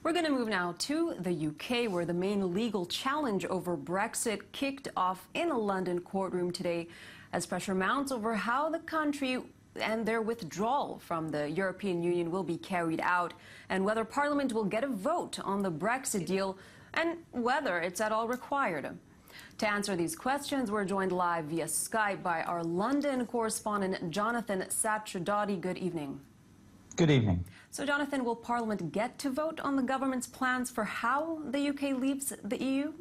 We're going to move now to the UK, where the main legal challenge over Brexit kicked off in a London courtroom today as pressure mounts over how the country and their withdrawal from the European Union will be carried out, and whether Parliament will get a vote on the Brexit deal and whether it's at all required. To answer these questions, we're joined live via Skype by our London correspondent, Jonathan Sacerdoti. Good evening. Good evening. So, Jonathan, will Parliament get to vote on the government's plans for how the UK leaves the EU?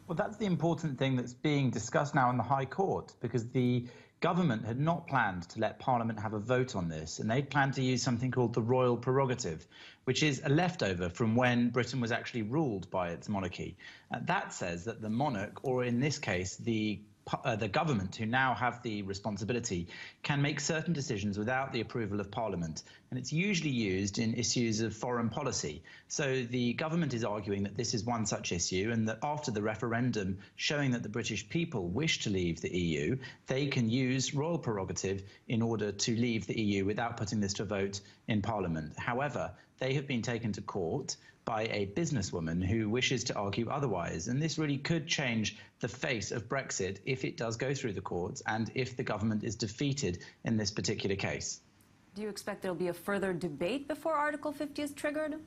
Well, that's the important thing that's being discussed now in the High Court, because the government had not planned to let Parliament have a vote on this, and they planned to use something called the royal prerogative, which is a leftover from when Britain was actually ruled by its monarchy. That says that the monarch, or in this case, the government, who now have the responsibility, can make certain decisions without the approval of Parliament. And it's usually used in issues of foreign policy. So the government is arguing that this is one such issue, and that after the referendum showing that the British people wish to leave the EU, they can use royal prerogative in order to leave the EU without putting this to a vote in Parliament. However, they have been taken to court by a businesswoman who wishes to argue otherwise. And this really could change the face of Brexit if it does go through the courts and if the government is defeated in this particular case. Do you expect there will be a further debate before Article 50 is triggered?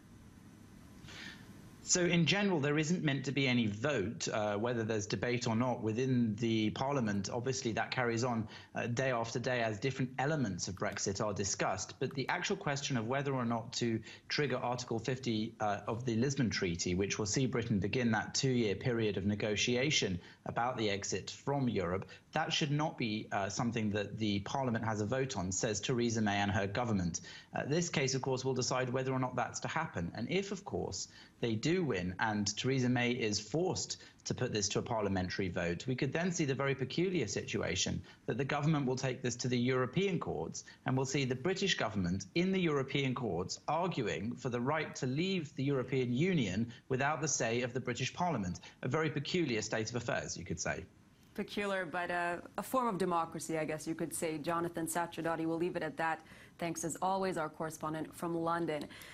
So in general, there isn't meant to be any vote, whether there's debate or not, within the Parliament. Obviously, that carries on day after day as different elements of Brexit are discussed. But the actual question of whether or not to trigger Article 50 of the Lisbon Treaty, which will see Britain begin that 2-year period of negotiation about the exit from Europe, that should not be something that the Parliament has a vote on, says Theresa May and her government. This case, of course, will decide whether or not that's to happen. And if, of course, they do win and Theresa May is forced to put this to a parliamentary vote, we could then see the very peculiar situation that the government will take this to the European courts, and we'll see the British government in the European courts arguing for the right to leave the European Union without the say of the British Parliament. A very peculiar state of affairs, you could say. Peculiar, but a form of democracy, I guess you could say. Jonathan Sacerdoti, we'll leave it at that. Thanks, as always, our correspondent from London.